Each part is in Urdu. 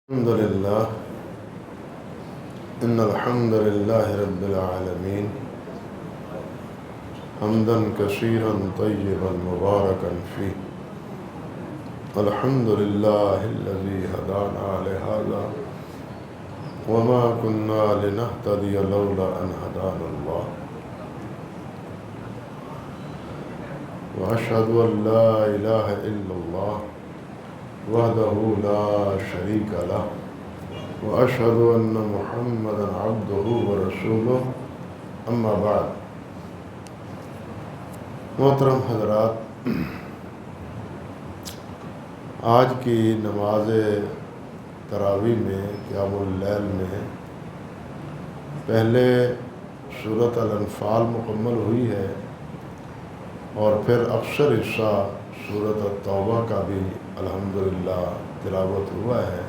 الحمد لله إن الحمد لله رب العالمين حمدا كثيرا طيبا مباركا فيه. الحمد لله الذي هدانا لهذا وما كنا لنهتدي لولا أن هدانا الله، وأشهد أن لا إله إلا الله وحده لا شريك له، وأشهد أن محمدا عبده ورسوله، أما بعد. محترم حضرات، آج کی نماز تراویح میں قیام اللیل میں پہلے سورۃ الانفال مکمل ہوئی ہے اور پھر اکثر حصہ سورۃ التوبہ کا بھی الحمدللہ تلاوت ہوا ہے۔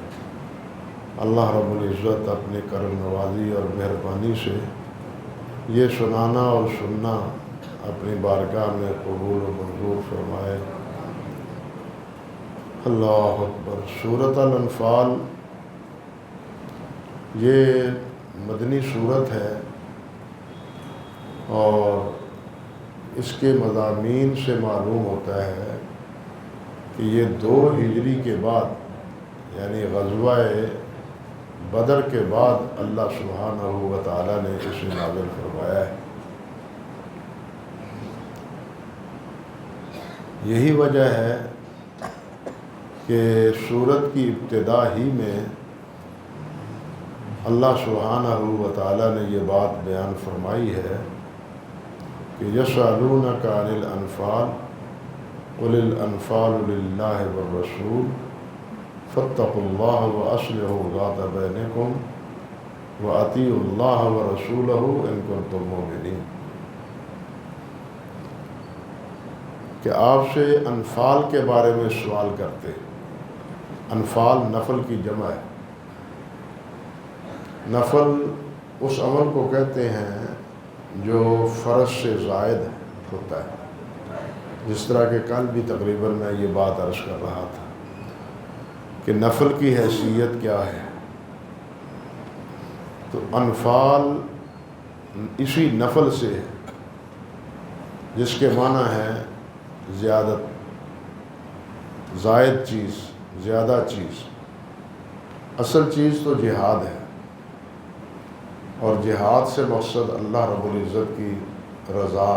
اللہ رب العزت اپنے کرم نوازی اور مہربانی سے یہ سنانا اور سننا اپنی بارگاہ میں قبول و منظور فرمائے۔ اللہ اکبر۔ سورۃ الانفال یہ مدنی سورت ہے اور اس کے مضامین سے معلوم ہوتا ہے کہ یہ 2 ہجری کے بعد یعنی غزوہ بدر کے بعد اللہ سبحانہ و تعالیٰ نے اسے نازل فرمایا ہے۔ یہی وجہ ہے کہ سورت کی ابتدا ہی میں اللہ سبحانہ و تعالیٰ نے یہ بات بیان فرمائی ہے کہ یسألونک عن الانفال قل الانفال للہ والرسول فاتقوا اللہ واصلحوا ذات بینکم واطیعوا اللہ ورسولہ ان کنتم مؤمنین، کہ آپ سے انفال کے بارے میں سوال کرتے۔ انفال نفل کی جمع ہے۔ نفل اس عمل کو کہتے ہیں جو فرض سے زائد ہوتا ہے، جس طرح کہ کل بھی تقریباً میں یہ بات عرض کر رہا تھا کہ نفل کی حیثیت کیا ہے۔ تو انفال اسی نفل سے ہے جس کے معنی ہے زیادت، زائد چیز، زیادہ چیز۔ اصل چیز تو جہاد ہے، اور جہاد سے مقصد اللہ رب العزت کی رضا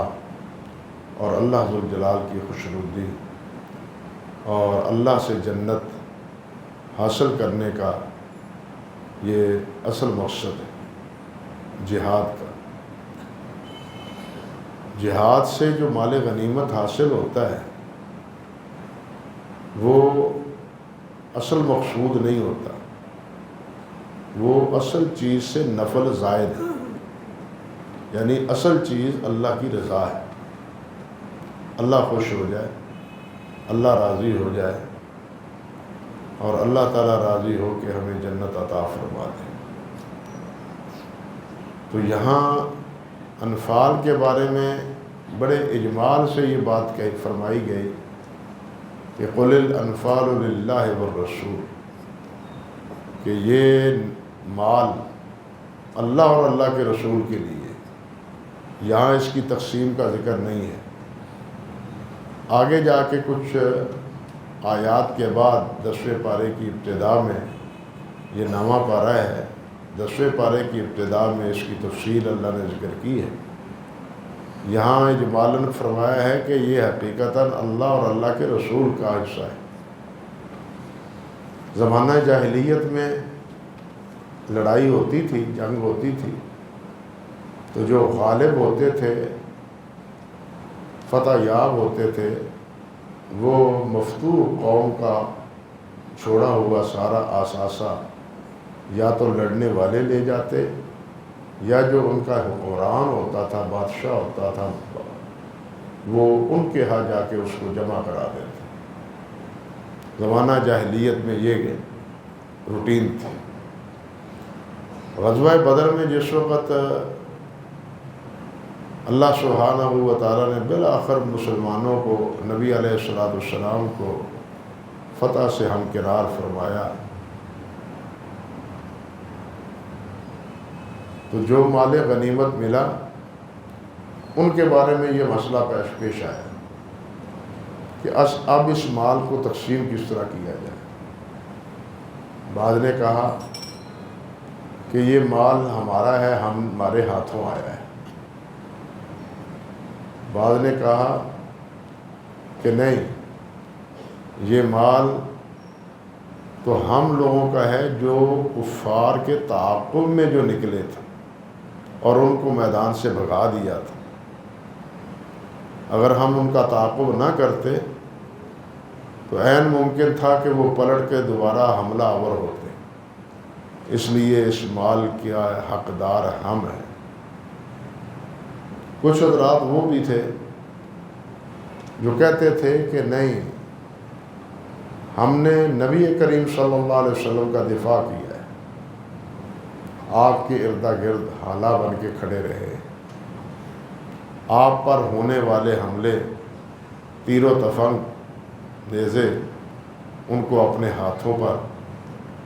اور اللہ ذوالجلال کی خوشنودی اور اللہ سے جنت حاصل کرنے کا یہ اصل مقصد ہے جہاد کا۔ جہاد سے جو مال غنیمت حاصل ہوتا ہے وہ اصل مقصود نہیں ہوتا، وہ اصل چیز سے نفل زائد ہے، یعنی اصل چیز اللہ کی رضا ہے، اللہ خوش ہو جائے، اللہ راضی ہو جائے اور اللہ تعالیٰ راضی ہو کہ ہمیں جنت عطا فرما دے۔ تو یہاں انفال کے بارے میں بڑے اجمال سے یہ بات فرمائی گئی کہ قل الانفال للہ والرسول، کہ یہ مال اللہ اور اللہ کے رسول کے لیے، یہاں اس کی تقسیم کا ذکر نہیں ہے۔ آگے جا کے کچھ آیات کے بعد 10ویں پارے کی ابتدا میں، یہ 9واں پارہ ہے، 10ویں پارے کی ابتدا میں اس کی تفصیل اللہ نے ذکر کی ہے۔ یہاں اجمالاً فرمایا ہے کہ یہ حقیقتاً اللہ اور اللہ کے رسول کا حصہ ہے۔ زمانہ جاہلیت میں لڑائی ہوتی تھی، جنگ ہوتی تھی، تو جو غالب ہوتے تھے، فتح یاب ہوتے تھے، وہ مفتوح قوم کا چھوڑا ہوا سارا اثاثہ یا تو لڑنے والے لے جاتے یا جو ان کا حکمران ہوتا تھا، بادشاہ ہوتا تھا، وہ ان کے ہاں جا کے اس کو جمع کرا دیتے۔ زمانہ جاہلیت میں یہ روٹین تھی۔ غزوہ بدر میں جس وقت اللہ سبحانہ و تعالیٰ نے بالآخر مسلمانوں کو، نبی علیہ السلام کو فتح سے ہمکنار فرمایا، تو جو مال غنیمت ملا ان کے بارے میں یہ مسئلہ پیش آیا کہ اب اس مال کو تقسیم کس طرح کیا جائے۔ بعض نے کہا کہ یہ مال ہمارا ہے، ہمارے ہاتھوں آیا ہے۔ بعض نے کہا کہ نہیں، یہ مال تو ہم لوگوں کا ہے جو کفار کے تعاقب میں جو نکلے تھے اور ان کو میدان سے بھگا دیا تھا۔ اگر ہم ان کا تعاقب نہ کرتے تو عین ممکن تھا کہ وہ پلٹ کے دوبارہ حملہ آور ہوتے، اس لیے اس مال کا حقدار ہم ہیں۔ کچھ حضرات وہ بھی تھے جو کہتے تھے کہ نہیں، ہم نے نبی کریم صلی اللہ علیہ وسلم کا دفاع کیا ہے، آپ کے ارد گرد حالہ بن کے کھڑے رہے، آپ پر ہونے والے حملے، تیر و تفنگ، نیزے، ان کو اپنے ہاتھوں پر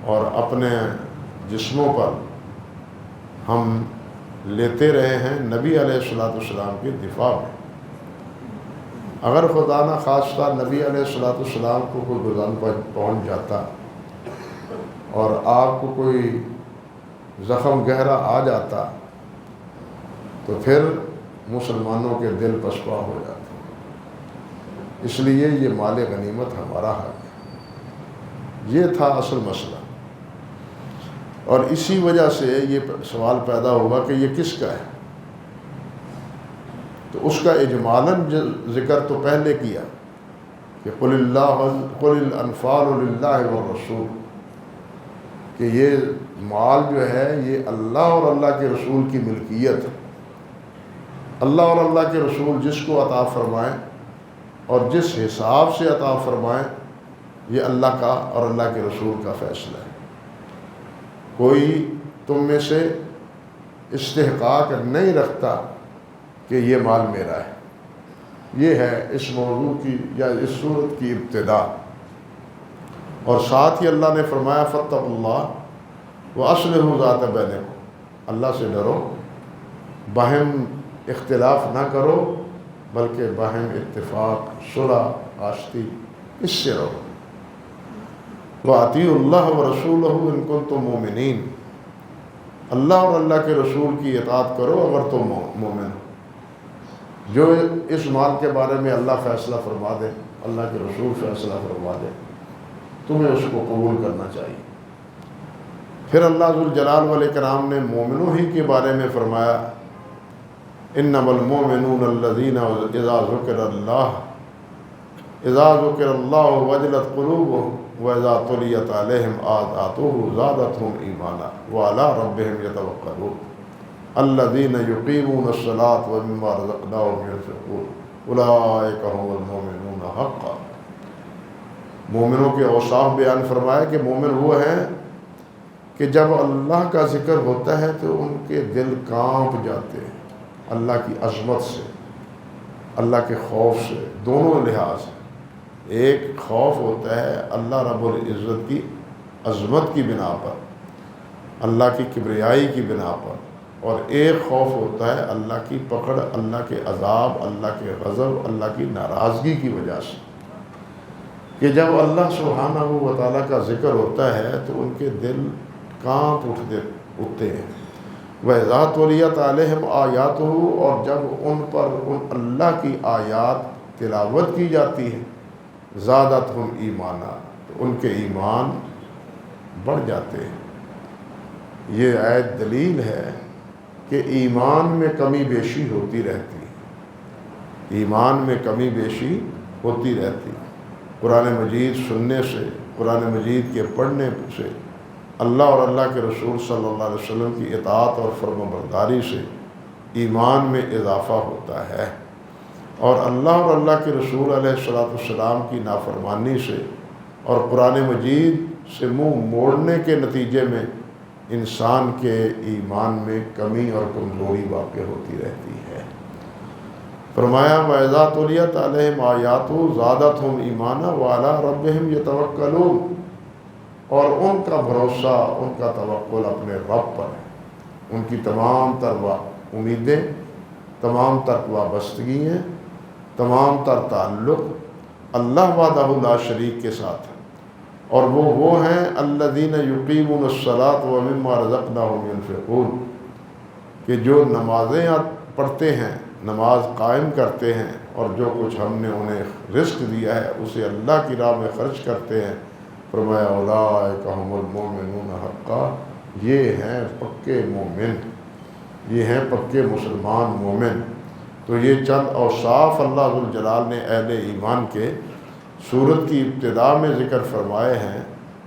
اور اپنے جسموں پر ہم لیتے رہے ہیں نبی علیہ السلام کے دفاع میں۔ اگر خدا نہ خواستہ نبی علیہ السلام کو کوئی گزن پہنچ جاتا اور آپ کو کوئی زخم گہرا آ جاتا تو پھر مسلمانوں کے دل پسپا ہو جاتے۔ اس لیے یہ مال غنیمت ہمارا حق ہے۔ یہ تھا اصل مسئلہ، اور اسی وجہ سے یہ سوال پیدا ہوا کہ یہ کس کا ہے۔ تو اس کا اجمالاً ذکر تو پہلے کیا کہ قل الانفال للہ والرسول، کہ یہ مال جو ہے یہ اللہ اور اللہ کے رسول کی ملکیت ہے۔ اللہ اور اللہ کے رسول جس کو عطا فرمائیں اور جس حساب سے عطا فرمائیں، یہ اللہ کا اور اللہ کے رسول کا فیصلہ ہے۔ کوئی تم میں سے استحقاق نہیں رکھتا کہ یہ مال میرا ہے۔ یہ ہے اس موضوع کی یا اس صورت کی ابتدا۔ اور ساتھ ہی اللہ نے فرمایا فاتقوا اللہ واصلحوا ذات بینکم، اللہ سے ڈرو، باہم اختلاف نہ کرو بلکہ باہم اتفاق، صلح، آشتی، اس سے رہو۔ وَأَطِیعُوا اللَّهَ وَرَسُولَهُ إِن كُنتُم مُؤْمِنِینَ، اللہ اور اللہ کے رسول کی اطاعت کرو اگر تم مومن ہو۔ جو اس مال کے بارے میں اللہ فیصلہ فرما دے، اللہ کے رسول فیصلہ فرما دے، تمہیں اس کو قبول کرنا چاہیے۔ پھر اللہ ذوالجلال والاکرام نے مومنوں ہی کے بارے میں فرمایا انما المؤمنون الذین اذا ذکر اللہ وجلت قلوبهم وَإِذَا تُلِيَتْ عَلَيْهِمْ آيَاتُهُ زَادَتْهُمْ إِيمَانًا وَعَلَىٰ رَبِّهِمْ يَتَوَكَّلُونَ الَّذِينَ يُقِيمُونَ الصَّلَاةَ وَمِمَّا رَزَقْنَاهُمْ يُنْفِقُونَ أُولَٰئِكَ هُمُ الْمُؤْمِنُونَ حَقًّا۔ مومنوں کے اوصاف بیان فرمائے کہ مومن وہ ہیں کہ جب اللہ کا ذکر ہوتا ہے تو ان کے دل کانپ جاتے ہیں، اللہ کی عظمت سے، اللہ کے خوف سے، دونوں لحاظ سے۔ ایک خوف ہوتا ہے اللہ رب العزت کی عظمت کی بنا پر، اللہ کی کبریائی کی بنا پر، اور ایک خوف ہوتا ہے اللہ کی پکڑ، اللہ کے عذاب، اللہ کے غضب، اللہ کی ناراضگی کی وجہ سے، کہ جب اللہ سبحانہ و تعالیٰ کا ذکر ہوتا ہے تو ان کے دل کانپ اٹھتے ہیں۔ وَإِذَا تُلِيَتْ عَلَيْهِمْ آيَاتُهُ، اور جب ان پر ان اللہ کی آیات تلاوت کی جاتی ہے، زادتہم ایمانا، تو ان کے ایمان بڑھ جاتے ہیں۔ یہ آیت دلیل ہے کہ ایمان میں کمی بیشی ہوتی رہتی ہے، ایمان میں کمی بیشی ہوتی رہتی ہے۔ قرآن مجید سننے سے، قرآن مجید کے پڑھنے سے، اللہ اور اللہ کے رسول صلی اللہ علیہ وسلم کی اطاعت اور فرم برداری سے ایمان میں اضافہ ہوتا ہے، اور اللہ اور اللہ کے رسول علیہ السلام کی نافرمانی سے اور قرآن مجید سے منہ موڑنے کے نتیجے میں انسان کے ایمان میں کمی اور کمزوری واقع ہوتی رہتی ہے۔ فرمایا وَإِذَا تُلِيَتْ عَلَيْهِمْ آيَاتُهُ زَادَتْهُمْ إِيمَانًا وَعَلَىٰ رَبِّهِمْ يَتَوَكَّلُونَ، اور ان کا بھروسہ، ان کا توکل اپنے رب پر ہے، ان کی تمام تر امیدیں، تمام تر وابستگی ہیں، تمام تر تعلق اللہ وحدہ لا شریک کے ساتھ ہے، اور وہ ہیں الذین یقیمون الصلاۃ ومما رزقناہم ینفقون، کہ جو نمازیں پڑھتے ہیں، نماز قائم کرتے ہیں، اور جو کچھ ہم نے انہیں رزق دیا ہے اسے اللہ کی راہ میں خرچ کرتے ہیں۔ فرمایا اولئک ھم المؤمنون حقا، یہ ہیں پکے مومن، یہ ہیں پکے مسلمان مومن۔ تو یہ چند اوصاف اللہ ذوالجلال نے اہل ایمان کے سورت کی ابتدا میں ذکر فرمائے ہیں،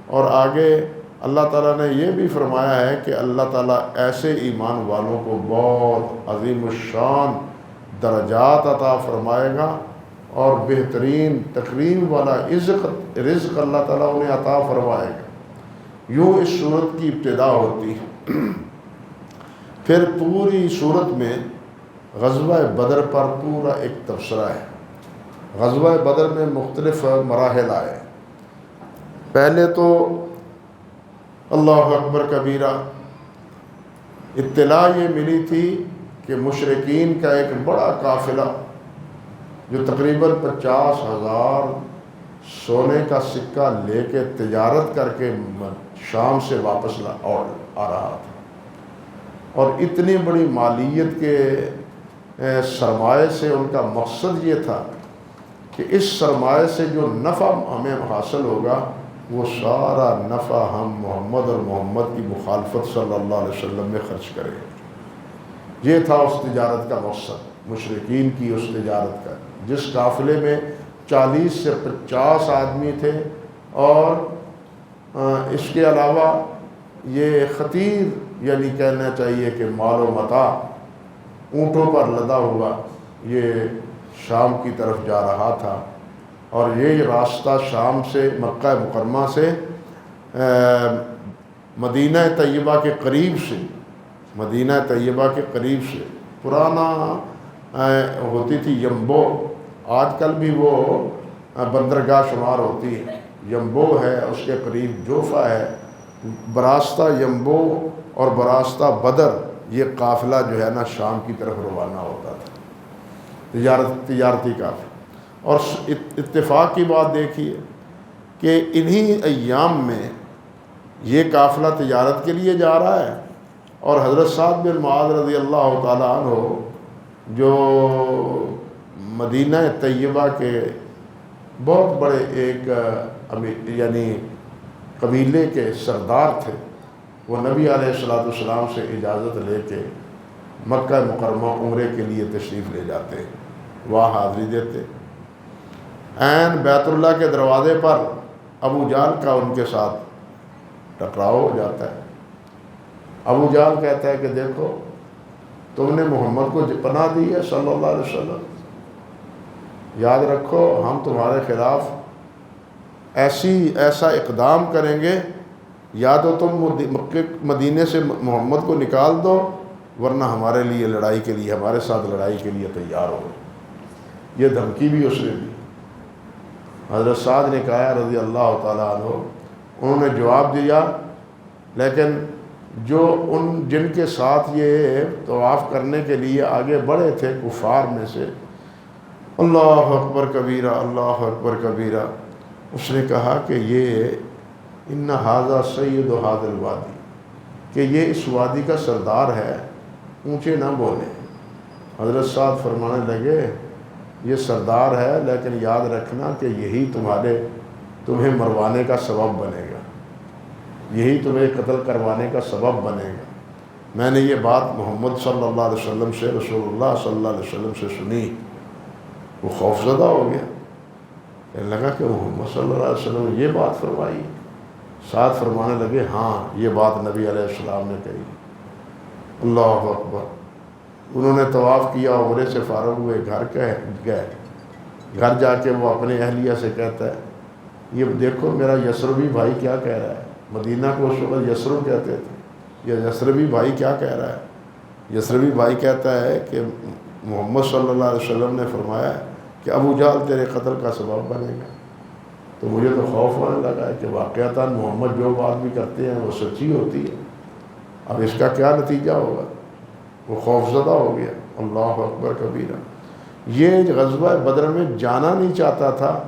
اور آگے اللہ تعالیٰ نے یہ بھی فرمایا ہے کہ اللہ تعالیٰ ایسے ایمان والوں کو بہت عظیم الشان درجات عطا فرمائے گا، اور بہترین تکریم والا رزق اللہ تعالیٰ انہیں عطا فرمائے گا۔ یوں اس سورت کی ابتدا ہوتی ہے۔ پھر پوری سورت میں غزوہ بدر پر پورا ایک تبصرہ ہے۔ غزوہ بدر میں مختلف مراحل آئے۔ پہلے تو اللہ اکبر کبیرہ اطلاع یہ ملی تھی کہ مشرکین کا ایک بڑا قافلہ جو تقریباً 50,000 سونے کا سکہ لے کے تجارت کر کے شام سے واپس آ رہا تھا، اور اتنی بڑی مالیت کے سرمایہ سے ان کا مقصد یہ تھا کہ اس سرمایہ سے جو نفع ہمیں حاصل ہوگا وہ سارا نفع ہم محمد اور محمد کی مخالفت صلی اللہ علیہ وسلم میں خرچ کریں۔ یہ تھا اس تجارت کا مقصد، مشرکین کی اس تجارت کا، جس قافلے میں 40 سے 50 آدمی تھے، اور اس کے علاوہ یہ خطیر یعنی کہنا چاہیے کہ مال و متاع اونٹوں پر لدا ہوا یہ شام کی طرف جا رہا تھا، اور یہ راستہ شام سے مکہ مکرمہ سے مدینہ طیبہ کے قریب سے، مدینہ طیبہ کے قریب سے پرانا ہوتی تھی ینبو، آج کل بھی وہ بندرگاہ شمار ہوتی ہے، ینبو ہے، اس کے قریب جوفہ ہے، براستہ ینبو اور براستہ بدر یہ قافلہ جو ہے نا شام کی طرف روانہ ہوتا تھا، تجارتی قافلہ۔ اور اتفاق کی بات دیکھیے کہ انہی ایام میں یہ قافلہ تجارت کے لیے جا رہا ہے، اور حضرت سعد بن معاذ رضی اللہ تعالیٰ عنہ جو مدینہ طیبہ کے بہت بڑے ایک یعنی قبیلے کے سردار تھے، وہ نبی علیہ السلام سے اجازت لے کے مکہ مکرمہ عمرے کے لیے تشریف لے جاتے، وہاں حاضری دیتے۔ عین بیت اللہ کے دروازے پر ابو جہل کا ان کے ساتھ ٹکراؤ ہو جاتا ہے۔ ابو جہل کہتا ہے کہ دیکھو تم نے محمد کو پناہ دی ہے صلی اللہ علیہ وسلم، یاد رکھو ہم تمہارے خلاف ایسا اقدام کریں گے، یا تو تم مدینے سے محمد کو نکال دو، ورنہ ہمارے لیے لڑائی کے لیے، ہمارے ساتھ لڑائی کے لیے تیار ہو۔ یہ دھمکی بھی اس نے دی۔ حضرت سعد نے کہا رضی اللہ تعالیٰ عنہ، انہوں نے جواب دیا، لیکن جو جن کے ساتھ یہ طواف کرنے کے لیے آگے بڑھے تھے کفار میں سے، اللہ اکبر کبیرہ، اللہ اکبر کبیرہ، اس نے کہا کہ یہ ان ھذا سید ھذا الوادی، کہ یہ اس وادی کا سردار ہے، اونچے نہ بولیں۔ حضرت سعد فرمانے لگے یہ سردار ہے، لیکن یاد رکھنا کہ یہی تمہیں مروانے کا سبب بنے گا، یہی تمہیں قتل کروانے کا سبب بنے گا۔ میں نے یہ بات محمد صلی اللہ علیہ وسلم سے، رسول اللہ صلی اللہ علیہ وسلم سے سنی، وہ خوفزدہ ہو گیا، کہنے لگا کہ محمد صلی اللہ علیہ وسلم نے یہ بات فرمائی۔ ساتھ فرمانے لگے ہاں یہ بات نبی علیہ السلام نے کہی۔ اللہ اکبر۔ انہوں نے طواف کیا، عمرے سے فارغ ہوئے، گھر گئے، گھر جا کے وہ اپنے اہلیہ سے کہتا ہے یہ دیکھو میرا یسربی بھائی کیا کہہ رہا ہے، مدینہ کو اس وقت یسرب کہتے تھے، یہ یسربی بھائی کیا کہہ رہا ہے۔ یسربی بھائی کہتا ہے کہ محمد صلی اللہ علیہ وسلم نے فرمایا کہ ابو جہل تیرے قتل کا سبب بنے گا۔ تو مجھے تو خوف ہونے لگا ہے کہ واقعتاً محمد جو بات بھی کرتے ہیں وہ سچی ہوتی ہے۔ اب اس کا کیا نتیجہ ہوگا؟ وہ خوفزدہ ہو گیا۔ اللہ اکبر کبیرہ۔ یہ غزوہ بدر میں جانا نہیں چاہتا تھا،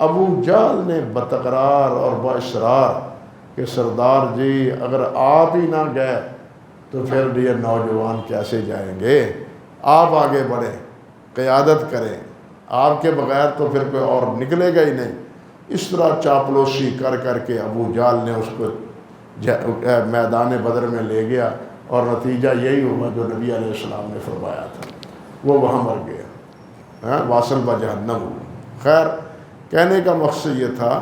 ابو جہل نے بتقرار اور باصرار کہ سردار جی اگر آپ ہی نہ گئے تو پھر یہ نوجوان کیسے جائیں گے، آپ آگے بڑھیں، قیادت کریں، آپ کے بغیر تو پھر کوئی اور نکلے گا ہی نہیں۔ اس طرح چاپلوسی کر کر کے ابو جہل نے اس کو میدان بدر میں لے گیا، اور نتیجہ یہی ہوا جو نبی علیہ السلام نے فرمایا تھا، وہ وہاں مر گیا، واصل بجہنم ہوا۔ خیر، کہنے کا مقصد یہ تھا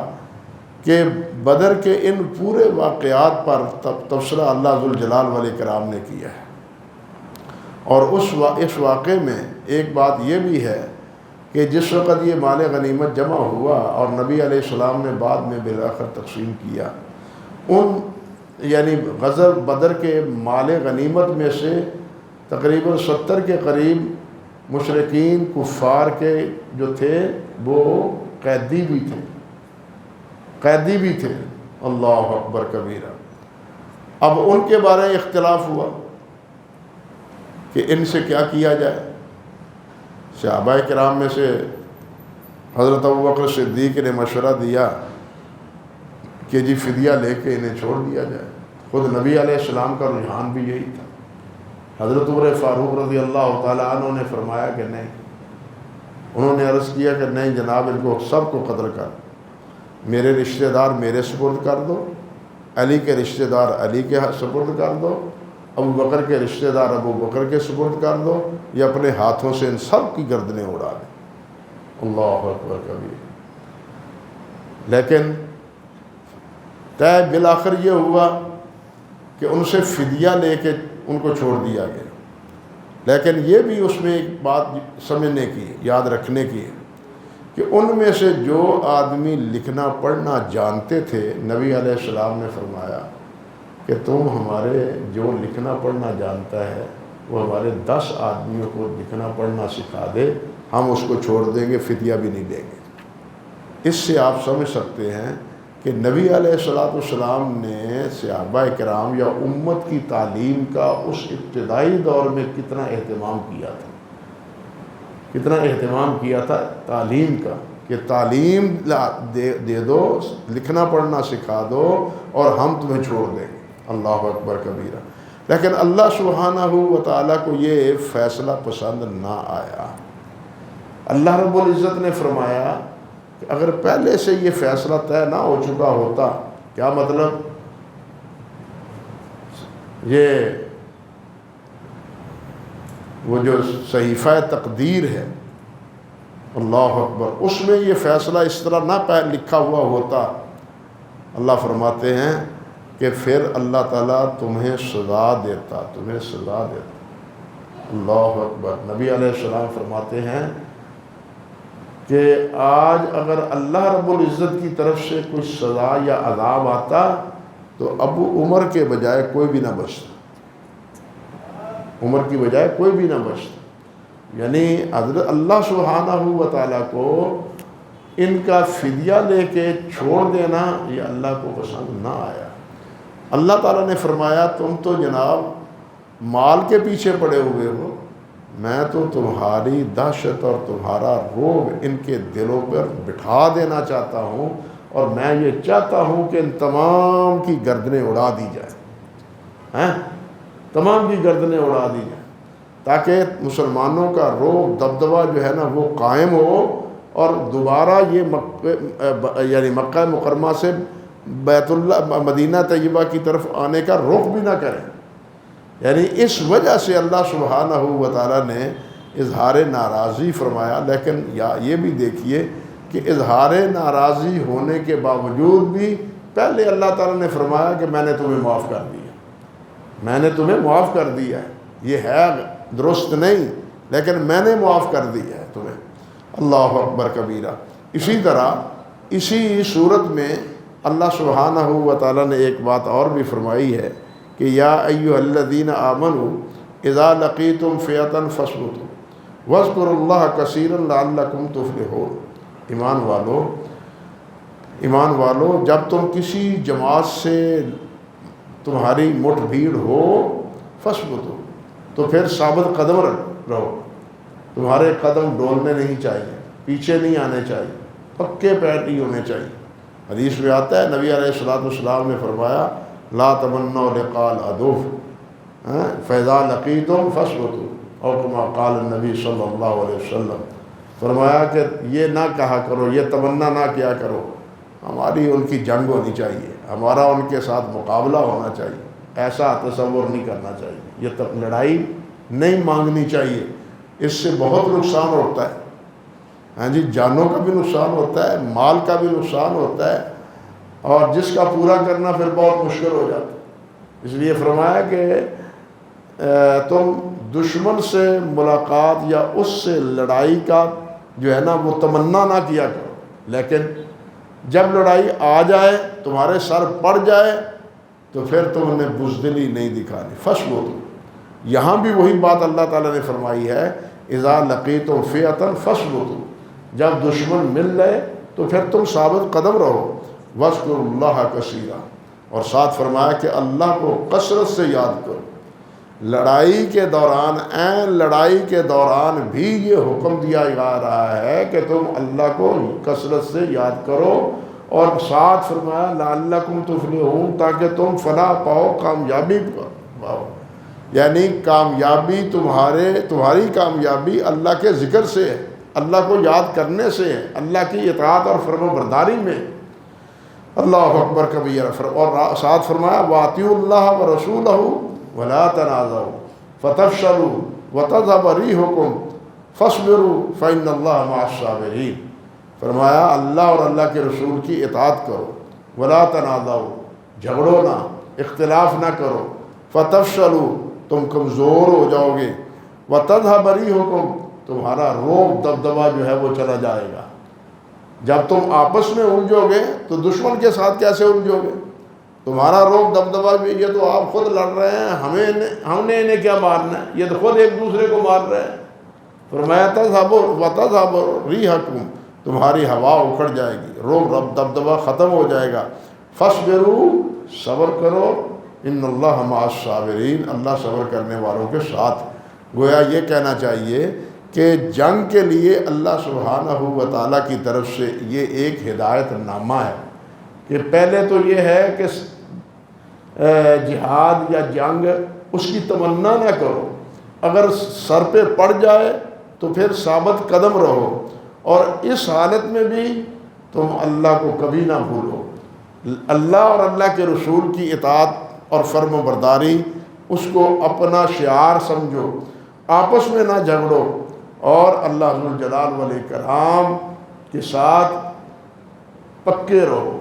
کہ بدر کے ان پورے واقعات پر تبصرہ اللہ ذوالجلال والاکرام نے کیا ہے، اور اس واقعے میں ایک بات یہ بھی ہے کہ جس وقت یہ مال غنیمت جمع ہوا اور نبی علیہ السلام نے بعد میں بالآخر تقسیم کیا، ان یعنی غزوہ بدر کے مال غنیمت میں سے تقریباً 70 کے قریب مشرکین کفار کے جو تھے وہ قیدی بھی تھے۔ اللہ اکبر کبیرہ۔ اب ان کے بارے میں اختلاف ہوا کہ ان سے کیا کیا جائے۔ صحابہ کرام میں سے حضرت ابوبکر صدیق نے مشورہ دیا کہ جی فدیہ لے کے انہیں چھوڑ دیا جائے۔ خود نبی علیہ السلام کا رجحان بھی یہی تھا۔ حضرت عمر فاروق رضی اللہ تعالیٰ عنہ نے فرمایا کہ نہیں، انہوں نے عرض کیا کہ نہیں جناب، ان کو سب کو قتل کر، میرے رشتہ دار میرے سپرد کر دو، علی کے رشتہ دار علی کے سپرد کر دو، ابو بکر کے رشتہ دار ابو بکر کے سپرد کر دو، یا اپنے ہاتھوں سے ان سب کی گردنیں اڑا دیں۔ اللہ اکبر کبیر۔ لیکن طے بالآخر یہ ہوا کہ ان سے فدیہ لے کے ان کو چھوڑ دیا گیا۔ لیکن یہ بھی اس میں ایک بات سمجھنے کی، یاد رکھنے کی ہے کہ ان میں سے جو آدمی لکھنا پڑھنا جانتے تھے، نبی علیہ السلام نے فرمایا کہ تم ہمارے جو لکھنا پڑھنا جانتا ہے وہ ہمارے 10 آدمیوں کو لکھنا پڑھنا سکھا دے، ہم اس کو چھوڑ دیں گے، فدیہ بھی نہیں دیں گے۔ اس سے آپ سمجھ سکتے ہیں کہ نبی علیہ السلام نے صحابہ کرام یا امت کی تعلیم کا اس ابتدائی دور میں کتنا اہتمام کیا تھا تعلیم کا، کہ تعلیم دے دو، لکھنا پڑھنا سکھا دو اور ہم تمہیں چھوڑ دیں گے۔ اللہ اکبر کبیرہ۔ لیکن اللہ سبحانہ و تعالیٰ کو یہ فیصلہ پسند نہ آیا۔ اللہ رب العزت نے فرمایا کہ اگر پہلے سے یہ فیصلہ طے نہ ہو چکا ہوتا، کیا مطلب؟ یہ وہ جو صحیفہ تقدیر ہے، اللہ اکبر، اس میں یہ فیصلہ اس طرح نہ لکھا ہوا ہوتا، اللہ فرماتے ہیں کہ پھر اللہ تعالیٰ تمہیں سزا دیتا۔ اللہ اکبر۔ نبی علیہ السلام فرماتے ہیں کہ آج اگر اللہ رب العزت کی طرف سے کوئی سزا یا عذاب آتا تو ابو عمر کے بجائے کوئی بھی نہ بچتا، عمر کی بجائے کوئی بھی نہ بچتا۔ یعنی حضرت اللہ سبحانہ و تعالیٰ کو ان کا فدیہ لے کے چھوڑ دینا یہ اللہ کو پسند نہ آیا۔ اللہ تعالیٰ نے فرمایا تم تو جناب مال کے پیچھے پڑے ہوئے ہو، میں تو تمہاری دہشت اور تمہارا رعب ان کے دلوں پر بٹھا دینا چاہتا ہوں، اور میں یہ چاہتا ہوں کہ ان تمام کی گردنیں اڑا دی جائیں، تمام کی گردنیں اڑا دی جائیں، تاکہ مسلمانوں کا رعب دبدبہ جو ہے نا وہ قائم ہو، اور دوبارہ یہ یعنی مکہ مکرمہ سے بیت اللہ مدینہ طیبہ کی طرف آنے کا رخ بھی نہ کریں۔ یعنی اس وجہ سے اللہ سبحانہ و تعالیٰ نے اظہار ناراضی فرمایا۔ لیکن یہ بھی دیکھیے کہ اظہار ناراضی ہونے کے باوجود بھی پہلے اللہ تعالیٰ نے فرمایا کہ میں نے تمہیں معاف کر دیا، میں نے تمہیں معاف کر دیا ہے، یہ ہے درست نہیں لیکن میں نے معاف کر دیا ہے تمہیں۔ اللہ اکبر کبیرہ۔ اسی طرح اسی صورت میں اللہ سبحانہ و تعالیٰ نے ایک بات اور بھی فرمائی ہے کہ یا ایھا الذین آمنوا اذا لقیتم فئۃ فاثبتوا واذکروا اللہ کثیرا لعلکم تفلحون۔ ایمان والو، جب تم کسی جماعت سے تمہاری مٹھ بھیڑ ہو فثبتوا، تو پھر ثابت قدم رہو، تمہارے قدم ڈولنے نہیں چاہیے، پیچھے نہیں آنے چاہیے، پکے پیر نہیں ہونے چاہیے۔ حدیث میں آتا ہے نبی علیہ السلام نے فرمایا لا تمنوا لقاء العدو فاذا لقیتم فاثبتوا، اور کما قال النبی صلی اللہ علیہ وسلم، فرمایا کہ یہ نہ کہا کرو، یہ تمنا نہ کیا کرو ہماری ان کی جنگ ہونی چاہیے، ہمارا ان کے ساتھ مقابلہ ہونا چاہیے، ایسا تصور نہیں کرنا چاہیے، یہ لڑائی نہیں مانگنی چاہیے، اس سے بہت نقصان ہوتا ہے، ہاں جی، جانوں کا بھی نقصان ہوتا ہے، مال کا بھی نقصان ہوتا ہے، اور جس کا پورا کرنا پھر بہت مشکل ہو جاتا ہے۔ اس لیے فرمایا کہ تم دشمن سے ملاقات یا اس سے لڑائی کا جو ہے نا وہ تمنا نہ کیا کرو، لیکن جب لڑائی آ جائے، تمہارے سر پڑ جائے، تو پھر تم نے بزدلی نہیں دکھانی، فثبتوا۔ یہاں بھی وہی بات اللہ تعالیٰ نے فرمائی ہے اذا لقیتم فئۃ فثبتوا، جب دشمن مل جائے تو پھر تم ثابت قدم رہو، واذکروا اللہ کثیرا، اور ساتھ فرمایا کہ اللہ کو کثرت سے یاد کرو۔ لڑائی کے دوران، عین لڑائی کے دوران بھی یہ حکم دیا جا رہا ہے کہ تم اللہ کو کثرت سے یاد کرو، اور ساتھ فرمایا لعلکم تفلحون، تاکہ تم فلاح پاؤ، کامیابی پاؤ، یعنی کامیابی تمہاری کامیابی اللہ کے ذکر سے ہے، اللہ کو یاد کرنے سے ہے، اللہ کی اطاعت اور فرم برداری میں۔ اللہ اکبر کبیرہ، اور ساتھ فرمایا وَأَطِیعُوا اللَّهَ وَرَسُولَهُ وَلَا تَنَازَعُوا فَتَفْشَلُوا وَتَذْهَبَ رِيحُكُمْ فَاصْبِرُوا فَإِنَّ اللَّهَ مَعَ الصَّابِرِينَ، فرمایا اللہ اور اللہ کے رسول کی اطاعت کرو، وَلَا تَنَازَعُوا، جھگڑو نہ، اختلاف نہ کرو، فَتَفْشَلُوا، تم کمزور ہو جاؤ گے، وَتَذْهَبَ رِيحُكُمْ، تمہارا روب دبدبہ جو ہے وہ چلا جائے گا۔ جب تم آپس میں الجھو گے تو دشمن کے ساتھ کیسے الجھو گے؟ تمہارا روب دبدبہ بھی، یہ تو آپ خود لڑ رہے ہیں، ہم نے انہیں کیا مارنا ہے، یہ تو خود ایک دوسرے کو مار رہے ہیں۔ فرمایا وَتَذْهَبُ رِيحُكُمْ، تمہاری ہوا اکھڑ جائے گی، روب دبدبہ ختم ہو جائے گا، فَاصْبِرُوا، صبر کرو، إِنَّ اللَّهَ مَعَ الصَّابِرِينَ، اللہ صبر کرنے والوں کے ساتھ۔ گویا یہ کہنا چاہیے کہ جنگ کے لیے اللہ سبحانہ و تعالیٰ کی طرف سے یہ ایک ہدایت نامہ ہے کہ پہلے تو یہ ہے کہ جہاد یا جنگ اس کی تمنا نہ کرو، اگر سر پہ پڑ جائے تو پھر ثابت قدم رہو، اور اس حالت میں بھی تم اللہ کو کبھی نہ بھولو، اللہ اور اللہ کے رسول کی اطاعت اور فرم برداری اس کو اپنا شعار سمجھو، آپس میں نہ جھگڑو، اور اللہ ذوالجلال والاکرام کے ساتھ پکے رہو۔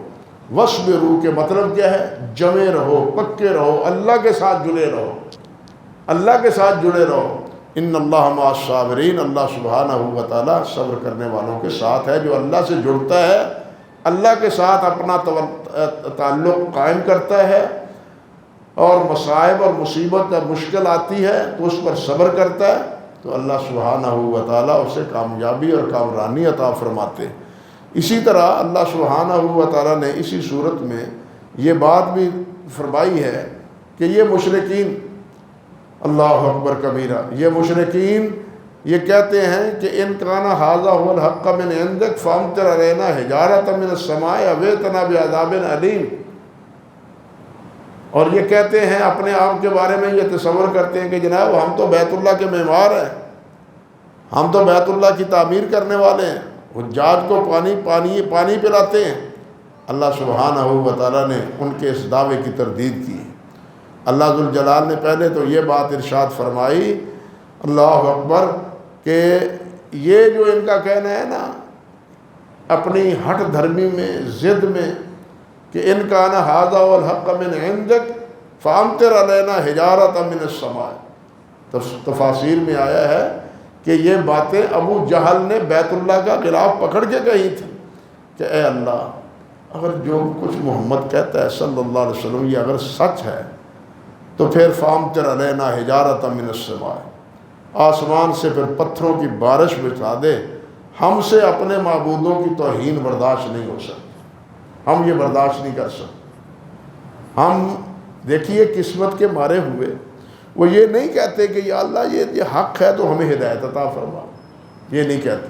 وَاصْبِرُوا کے مطلب کیا ہے؟ جمے رہو، پکے رہو، اللہ کے ساتھ جڑے رہو، اللہ کے ساتھ جڑے رہو۔ إِنَّ اللَّهَ مَعَ الصَّابِرِينَ، اللہ سبحانہ و تعالیٰ صبر کرنے والوں کے ساتھ ہے۔ جو اللہ سے جڑتا ہے، اللہ کے ساتھ اپنا تعلق قائم کرتا ہے، اور مصائب اور مصیبت جب مشکل آتی ہے تو اس پر صبر کرتا ہے، تو اللہ سبحانہ و تعالیٰ اسے کامیابی اور کامرانی عطا فرماتے ہیں۔ اسی طرح اللہ سبحانہ و تعالیٰ نے اسی صورت میں یہ بات بھی فرمائی ہے کہ یہ مشرکین، اللہ اکبر کبیرہ، یہ مشرکین یہ کہتے ہیں کہ ان کان ھذا ھو الحق من عندک فامطر علینا حجارۃ من السماء او ائتنا بعذاب علیم، اور یہ کہتے ہیں اپنے آپ کے بارے میں، یہ تصور کرتے ہیں کہ جناب ہم تو بیت اللہ کے معمار ہیں، ہم تو بیت اللہ کی تعمیر کرنے والے ہیں، حجاج کو پانی پلاتے ہیں۔ اللہ سبحانہ و تعالیٰ نے ان کے اس دعوے کی تردید کی۔ اللہ ذوالجلال نے پہلے تو یہ بات ارشاد فرمائی، اللہ اکبر، کہ یہ جو ان کا کہنا ہے نا اپنی ہٹ دھرمی میں، ضد میں، کہ ان کان ھذا ھو الحق من عندک فامطر علینا حجارۃ من السماء، تفاسیر میں آیا ہے کہ یہ باتیں ابو جہل نے بیت اللہ کا غلاف پکڑ کے کہی تھی کہ اے اللہ، اگر جو کچھ محمد کہتا ہے صلی اللہ علیہ وسلم یہ اگر سچ ہے تو پھر فامطر علینا حجارۃ من السماء، آسمان سے پھر پتھروں کی بارش بچھا دے، ہم سے اپنے معبودوں کی توہین برداشت نہیں ہو سکتی، ہم یہ برداشت نہیں کر سکتے، ہم دیکھیے قسمت کے مارے ہوئے وہ یہ نہیں کہتے کہ یا اللہ یہ حق ہے تو ہمیں ہدایت عطا فرما، یہ نہیں کہتے۔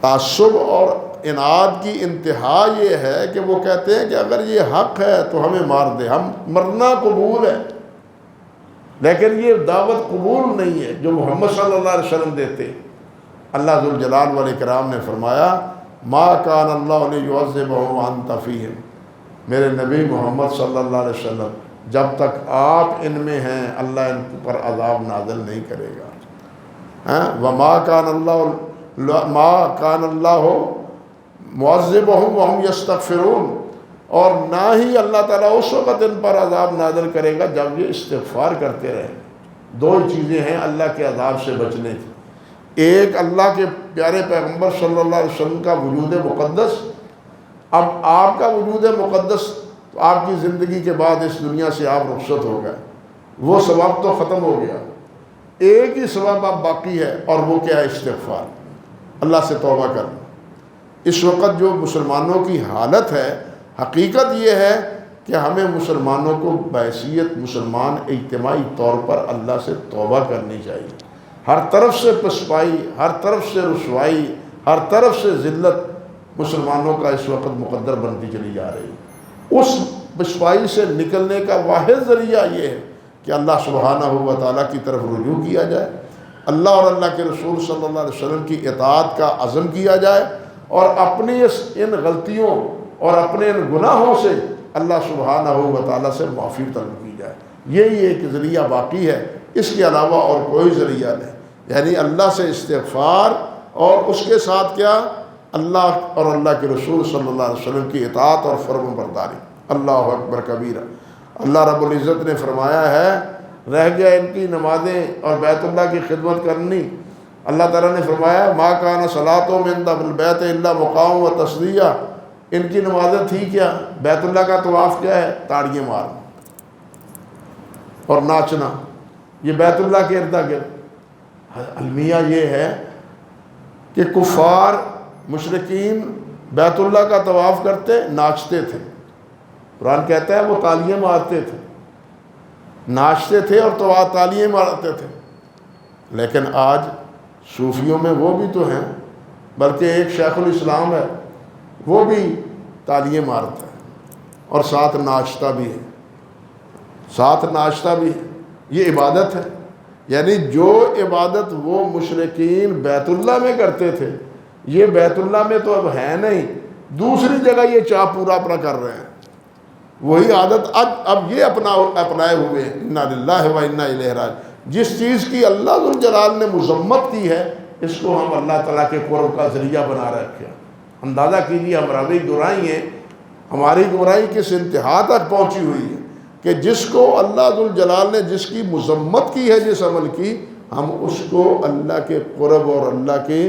تعصب اور اناد کی انتہا یہ ہے کہ وہ کہتے ہیں کہ اگر یہ حق ہے تو ہمیں مار دے، ہم مرنا قبول ہے، لیکن یہ دعوت قبول نہیں ہے جو محمد صلی اللہ علیہ وسلم دیتے۔ اللہ ذوالجلال والاکرام نے فرمایا ما کان اللہ لیعذبہم وانت فیہم، میرے نبی محمد صلی اللہ علیہ وسلم جب تک آپ ان میں ہیں اللہ ان پر عذاب نازل نہیں کرے گا۔ وما کان اللہ معذبہم وہم یستغفرون، اور نہ ہی اللہ تعالیٰ اس وقت ان پر عذاب نازل کرے گا جب یہ استغفار کرتے رہیں۔ دو چیزیں ہیں اللہ کے عذاب سے بچنے کی، ایک اللہ کے پیارے پیغمبر صلی اللہ علیہ وسلم کا وجود مقدس، اب آپ کا وجود مقدس تو آپ کی زندگی کے بعد اس دنیا سے آپ رخصت ہو گئے، وہ ثواب تو ختم ہو گیا، ایک ہی ثواب اب باقی ہے اور وہ کیا ہے؟ استغفار، اللہ سے توبہ کرنا۔ اس وقت جو مسلمانوں کی حالت ہے، حقیقت یہ ہے کہ ہمیں مسلمانوں کو بحیثیت مسلمان اجتماعی طور پر اللہ سے توبہ کرنی چاہیے۔ ہر طرف سے پسپائی، ہر طرف سے رسوائی، ہر طرف سے ذلت مسلمانوں کا اس وقت مقدر بنتی چلی جا رہی ہے۔ اس پسپائی سے نکلنے کا واحد ذریعہ یہ ہے کہ اللہ سبحانہ و تعالیٰ کی طرف رجوع کیا جائے، اللہ اور اللہ کے رسول صلی اللہ علیہ وسلم کی اطاعت کا عزم کیا جائے، اور اپنی ان غلطیوں اور اپنے ان گناہوں سے اللہ سبحانہ و تعالیٰ سے معافی طلب کی جائے۔ یہی ایک ذریعہ باقی ہے، اس کے علاوہ اور کوئی ذریعہ نہیں، یعنی اللہ سے استغفار اور اس کے ساتھ کیا؟ اللہ اور اللہ کے رسول صلی اللہ علیہ وسلم کی اطاعت اور فرم برداری۔ اللہ اکبر کبیرہ۔ اللہ رب العزت نے فرمایا ہے رہ گیا ان کی نمازیں اور بیت اللہ کی خدمت کرنی۔ اللہ تعالیٰ نے فرمایا ما کان صلاتهم عند البیت الا مقام و تصدیہ، ان کی نمازیں تھی کیا؟ بیت اللہ کا طواف کیا ہے؟ تاڑیاں مارنا اور ناچنا، یہ بیت اللہ کے ارد گرد۔ المیہ یہ ہے کہ کفار مشرکین بیت اللہ کا طواف کرتے ناچتے تھے، قرآن کہتا ہے وہ تالیاں مارتے تھے، ناچتے تھے اور تالیاں مارتے تھے۔ لیکن آج صوفیوں میں وہ بھی تو ہیں، بلکہ ایک شیخ الاسلام ہے وہ بھی تالیاں مارتا ہے اور ساتھ ناچتا بھی ہے، ساتھ ناچتا بھی ہے۔ یہ عبادت ہے، یعنی جو عبادت وہ مشرکین بیت اللہ میں کرتے تھے یہ بیت اللہ میں تو اب ہے نہیں، دوسری جگہ یہ چاہ پورا اپنا کر رہے ہیں، وہی عادت اب یہ اپنائے ہوئے ہیں۔ انا للہ و انا الیہ راجعون۔ جس چیز کی اللہ ذوالجلال نے مذمت کی ہے اس کو ہم اللہ تعالیٰ کے قرب کا ذریعہ بنا رکھے ہیں۔ اندازہ کیجیے ہماری گمراہی ہے، ہماری گمراہی کس انتہا تک پہنچی ہوئی ہے کہ جس کو اللہ ذوالجلال نے جس کی مذمت کی ہے جس عمل کی، ہم اس کو اللہ کے قرب اور اللہ کی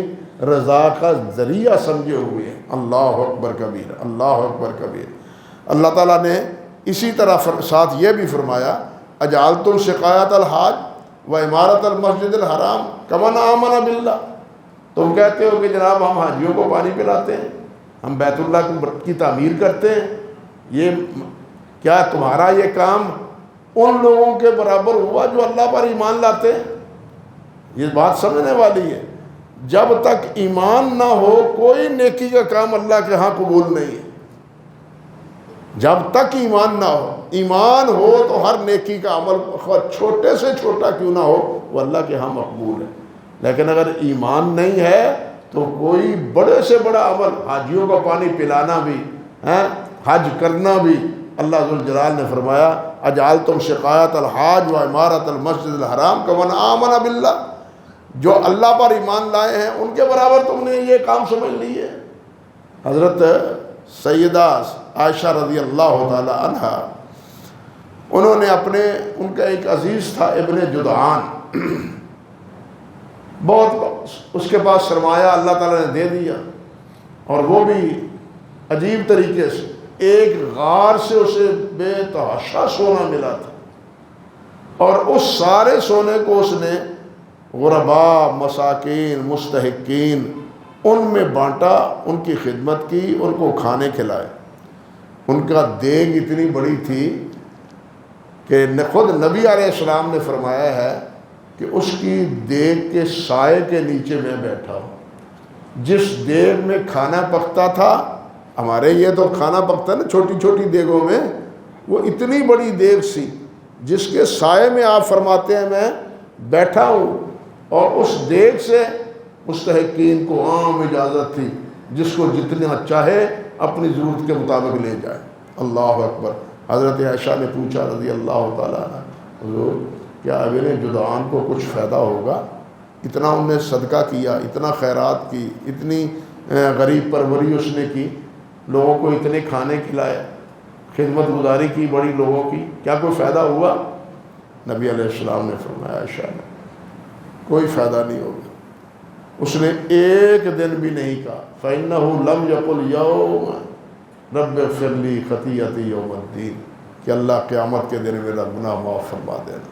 رضا کا ذریعہ سمجھے ہوئے ہیں۔ اللہ اکبر کبیر، اللہ اکبر کبیر۔ اللہ تعالیٰ نے اسی طرح ساتھ یہ بھی فرمایا اجعلتم سقایۃ الحاج و عمارت المسجد الحرام کمن آمن باللہ، تم کہتے ہو کہ جناب ہم حاجیوں کو پانی پلاتے ہیں، ہم بیت اللہ کی تعمیر کرتے ہیں، یہ کیا تمہارا یہ کام ان لوگوں کے برابر ہوا جو اللہ پر ایمان لاتے ہیں؟ یہ بات سمجھنے والی ہے۔ جب تک ایمان نہ ہو کوئی نیکی کا کام اللہ کے ہاں قبول نہیں ہے۔ جب تک ایمان نہ ہو، ایمان ہو تو ہر نیکی کا عمل چھوٹے سے چھوٹا کیوں نہ ہو وہ اللہ کے ہاں مقبول ہے، لیکن اگر ایمان نہیں ہے تو کوئی بڑے سے بڑا عمل، حاجیوں کو پانی پلانا بھی، حج کرنا بھی، اللہ ذوالجلال نے فرمایا اجعلتم سقایۃ الحاج و عمارت المسجد الحرام کمن آمن باللہ، جو اللہ پر ایمان لائے ہیں ان کے برابر تم نے یہ کام سمجھ لی ہے۔ حضرت سیدہ عائشہ رضی اللہ تعالی عنہ، انہوں نے ان کا ایک عزیز تھا ابن جدعان، بہت اس کے پاس سرمایہ اللہ تعالیٰ نے دے دیا، اور وہ بھی عجیب طریقے سے ایک غار سے اسے بے تحاشا سونا ملا تھا، اور اس سارے سونے کو اس نے غرباء، مساکین، مستحقین ان میں بانٹا، ان کی خدمت کی، ان کو کھانے کھلائے۔ ان کا دیگ اتنی بڑی تھی کہ خود نبی علیہ السلام نے فرمایا ہے کہ اس کی دیگ کے سائے کے نیچے میں بیٹھا ہوں. جس دیگ میں کھانا پکتا تھا، ہمارے یہ تو کھانا پکتا ہے نا چھوٹی چھوٹی دیگوں میں، وہ اتنی بڑی دیگ سی جس کے سائے میں آپ فرماتے ہیں میں بیٹھا ہوں. اور اس دیگ سے مستحقین کو عام اجازت تھی، جس کو جتنا چاہے اپنی ضرورت کے مطابق لے جائے. اللہ اکبر. حضرت عائشہ نے پوچھا رضی اللہ تعالیٰ عنہ، حضور کیا ابن جدعان کو کچھ فائدہ ہوگا؟ اتنا انہوں نے صدقہ کیا، اتنا خیرات کی، اتنی غریب پروری اس نے کی، لوگوں کو اتنے کھانے کھلائے، خدمت گزاری کی بڑی لوگوں کی، کیا کوئی فائدہ ہوا؟ نبی علیہ السلام نے فرمایا عائشہ نے کوئی فائدہ نہیں ہوگا. اس نے ایک دن بھی نہیں کہا فَإِنَّهُ لَمْ يَقُلْ يَوْمًا رَبِّ اغْفِرْ لِي خَطِيئَتِي يَوْمَ الدِّينِ کہ اللہ قیامت کے دن میرا گناہ معاف فرما دینا.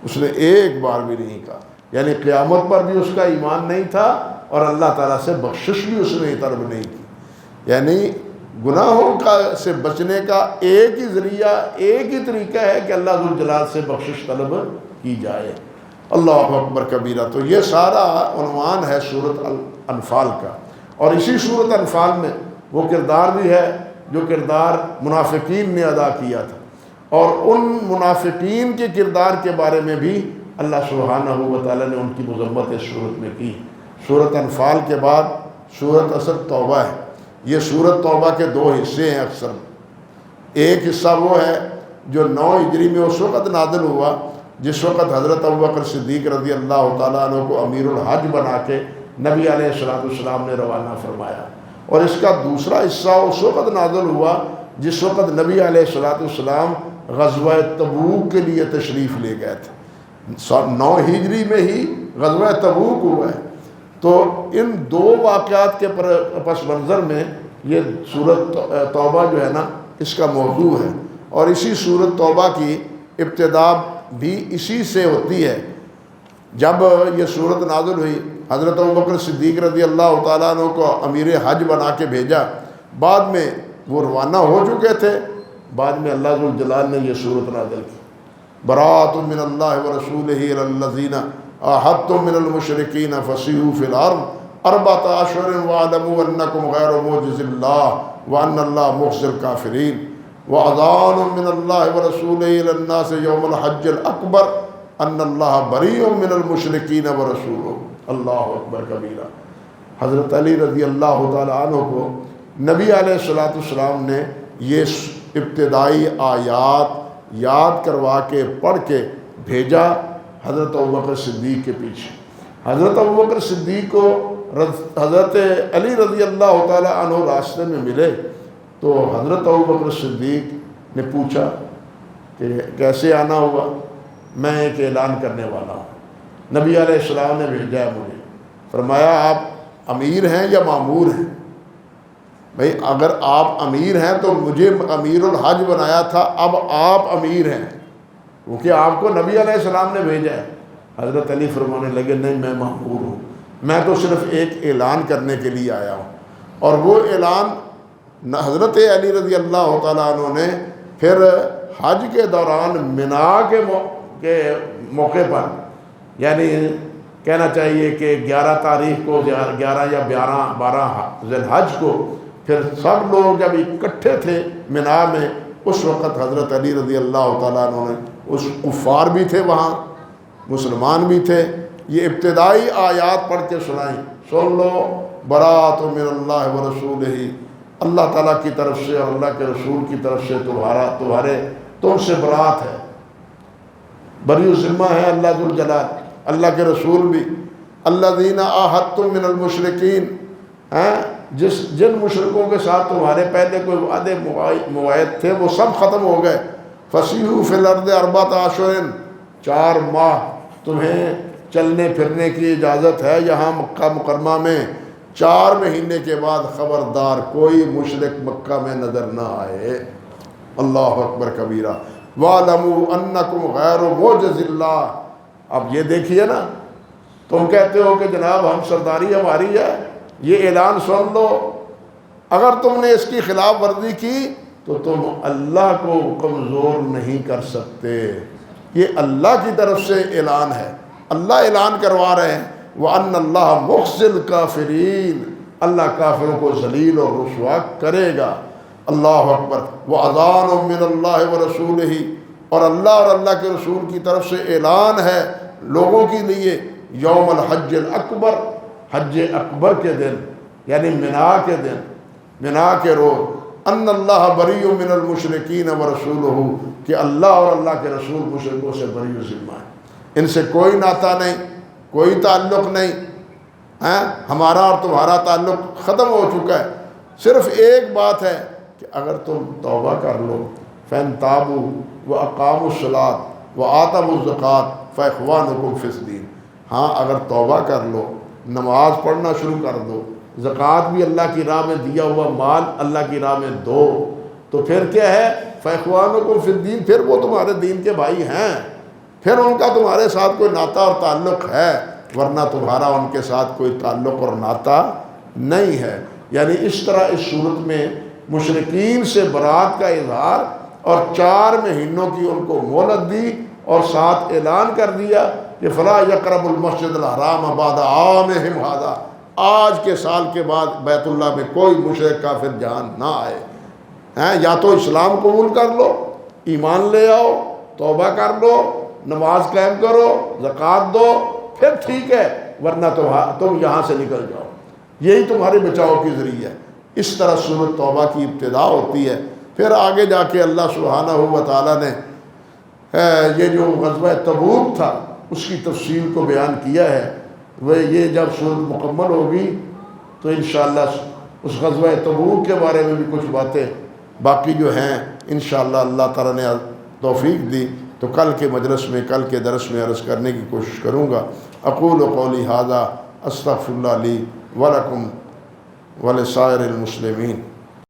اس نے ایک بار بھی نہیں کہا. یعنی قیامت پر بھی اس کا ایمان نہیں تھا اور اللہ تعالیٰ سے بخشش بھی اس نے طلب نہیں کی. یعنی گناہوں کا سے بچنے کا ایک ہی ذریعہ، ایک ہی طریقہ ہے کہ اللہ ذوالجلال سے بخشش طلب کی جائے. اللہ اکبر کبیرہ. تو یہ سارا عنوان ہے سورۃ الانفال کا. اور اسی سورۃ انفال میں وہ کردار بھی ہے جو کردار منافقین نے ادا کیا تھا، اور ان منافقین کے کردار کے بارے میں بھی اللہ سبحانہ و تعالیٰ نے ان کی مذمت اس سورت میں کی. سورۃ انفال کے بعد سورۃ اصل توبہ ہے. یہ سورۃ توبہ کے دو حصے ہیں اکثر. ایک حصہ وہ ہے جو 9 ہجری میں اس وقت نازل ہوا جس وقت حضرت ابوبکر صدیق رضی اللہ تعالیٰ عنہ کو امیر الحج بنا کے نبی علیہ السلام نے روانہ فرمایا. اور اس کا دوسرا حصہ اس وقت نازل ہوا جس وقت نبی علیہ السلام غزوہ تبوک کے لیے تشریف لے گئے تھے. 9 ہجری میں ہی غزوہ تبوک ہوا ہے. تو ان دو واقعات کے پس منظر میں یہ سورۃ توبہ جو ہے نا اس کا موضوع ہے. اور اسی سورۃ توبہ کی ابتدا بھی اسی سے ہوتی ہے. جب یہ سورت نازل ہوئی حضرت ابوبکر صدیق رضی اللہ تعالیٰ عنہ کو امیر حج بنا کے بھیجا. بعد میں وہ روانہ ہو چکے تھے. بعد میں اللہ ذوالجلال نے یہ سورت نازل کی. براۃ من اللہ ورسولہ الی الذین عاہدتم من المشرکین فسیحوا فی الارض 4 اشہر واعلموا انکم غیر معجز اللہ وان اللہ مخزی الکافرین وَأَذَانٌ مِّنَ اللَّهِ وَرَسُولِهِ إِلَى النَّاسِ يَوْمَ الْحَجِّ الْأَكْبَرِ أَنَّ اللَّهَ بَرِيءٌ مِّنَ الْمُشْرِكِينَ وَرَسُولُهُ. اللہ اکبر کبیرہ. حضرت علی رضی اللہ تعالیٰ عنہ کو نبی علیہ السلام نے یہ ابتدائی آیات یاد کروا کے پڑھ کے بھیجا حضرت ابوبکر صدیق کے پیچھے. حضرت ابوبکر صدیق کو حضرت علی رضی اللہ تعالیٰ عنہ راستے میں ملے تو حضرت ابوبکر صدیق نے پوچھا کہ کیسے آنا ہوا؟ میں ایک اعلان کرنے والا ہوں. نبی علیہ السلام نے بھیجا ہے مجھے. فرمایا آپ امیر ہیں یا مامور ہیں؟ بھئی اگر آپ امیر ہیں تو مجھے امیر الحج بنایا تھا، اب آپ امیر ہیں کیونکہ آپ کو نبی علیہ السلام نے بھیجا ہے. حضرت علی فرمانے لگے نہیں میں مامور ہوں، میں تو صرف ایک اعلان کرنے کے لیے آیا ہوں. اور وہ اعلان حضرت علی رضی اللہ تعالیٰ عنہ نے پھر حج کے دوران منا کے موقع پر، یعنی کہنا چاہیے کہ 11 تاریخ کو 11 یا 12 ذی الحج کو پھر سب لوگ جب اکٹھے تھے منا میں اس وقت حضرت علی رضی اللہ تعالیٰ عنہ نے اس کفار بھی تھے وہاں مسلمان بھی تھے یہ ابتدائی آیات پڑھ کے سنائیں. سن لو براۃ من اللہ ورسولہ، اللہ تعالیٰ کی طرف سے اور اللہ کے رسول کی طرف سے تم سے برات ہے. بری الذمہ ہے اللہ ذوالجلال، اللہ کے رسول بھی. الذین عاہدتم من المشرکین، جن مشرکوں کے ساتھ تمہارے پہلے کوئی وعدے مواعید تھے وہ سب ختم ہو گئے. فسیحوا فی الارض 4 اشہر، 4 ماہ تمہیں چلنے پھرنے کی اجازت ہے یہاں مکہ مکرمہ میں. 4 مہینے کے بعد خبردار کوئی مشرک مکہ میں نظر نہ آئے. اللہ اکبر کبیرہ. وَاعْلَمُوا أَنَّكُمْ غَيْرُ مُعْجِزِ اللَّهِ. اب یہ دیکھیے نا، تم کہتے ہو کہ جناب ہم سرداری ہماری ہے، یہ اعلان سن لو، اگر تم نے اس کی خلاف ورزی کی تو تم اللہ کو کمزور نہیں کر سکتے۔ یہ اللہ کی طرف سے اعلان ہے، اللہ اعلان کروا رہے ہیں وَأَنَّ اللَّهَ مُخْزِي الْكَافِرِينَ، اللہ کافروں کو ذلیل اور رسوا کرے گا۔ اللہ اکبر۔ وَأَذَانٌ مِّنَ اللَّهِ وَرَسُولِهِ، اور اللہ کے رسول کی طرف سے اعلان ہے لوگوں کے لیے یوم الحج الاکبر، حج اکبر کے دن، یعنی منا کے دن، منا کے روز، ان اللہ بریء من المشرکین ورسولہ، کہ اللہ اور اللہ کے رسول مشرکوں سے بری و ذمہ ہے، ان سے کوئی ناطہ نہیں، کوئی تعلق نہیں، ہمارا اور تمہارا تعلق ختم ہو چکا ہے۔ صرف ایک بات ہے کہ اگر تم توبہ کر لو، فَإِن تَابُوا وَأَقَامُوا الصَّلَاةَ وَآتَوُا الزَّكَاةَ فَإِخْوَانُكُمْ فِي الدِّينِ، ہاں اگر توبہ کر لو، نماز پڑھنا شروع کر دو، زکوٰۃ بھی اللہ کی راہ میں دیا ہوا مال اللہ کی راہ میں دو، تو پھر کیا ہے؟ فَإِخْوَانُكُمْ فِي الدِّينِ، پھر وہ تمہارے دین کے بھائی ہیں، پھر ان کا تمہارے ساتھ کوئی ناطہ اور تعلق ہے، ورنہ تمہارا ان کے ساتھ کوئی تعلق اور ناطہ نہیں ہے۔ یعنی اس طرح اس صورت میں مشرکین سے برات کا اظہار اور 4 مہینوں کی ان کو مہلت دی، اور ساتھ اعلان کر دیا کہ فلا یقرب المسجد الحرام بعد عامہم ھذا، آج کے سال کے بعد بیت اللہ میں کوئی مشرک کافر جان نہ آئے۔ یا تو اسلام قبول کر لو، ایمان لے آؤ، توبہ کر لو، نماز قائم کرو، زکوٰۃ دو، پھر ٹھیک ہے، ورنہ تم یہاں سے نکل جاؤ، یہی تمہارے بچاؤ کی ذریعہ ہے۔ اس طرح سورۃ توبہ کی ابتدا ہوتی ہے۔ پھر آگے جا کے اللہ سبحانہ و تعالیٰ نے یہ جو غزوہ تبوک تھا اس کی تفصیل کو بیان کیا ہے۔ وہ یہ جب صورت مکمل ہوگی تو انشاءاللہ اس غزوہ تبوک کے بارے میں بھی کچھ باتیں باقی جو ہیں انشاءاللہ اللہ تعالیٰ نے توفیق دی تو کل کے مجلس میں، کل کے درس میں عرض کرنے کی کوشش کروں گا۔ اقول قولی ھذا استغفر اللہ لی ولکم ولسائر المسلمین۔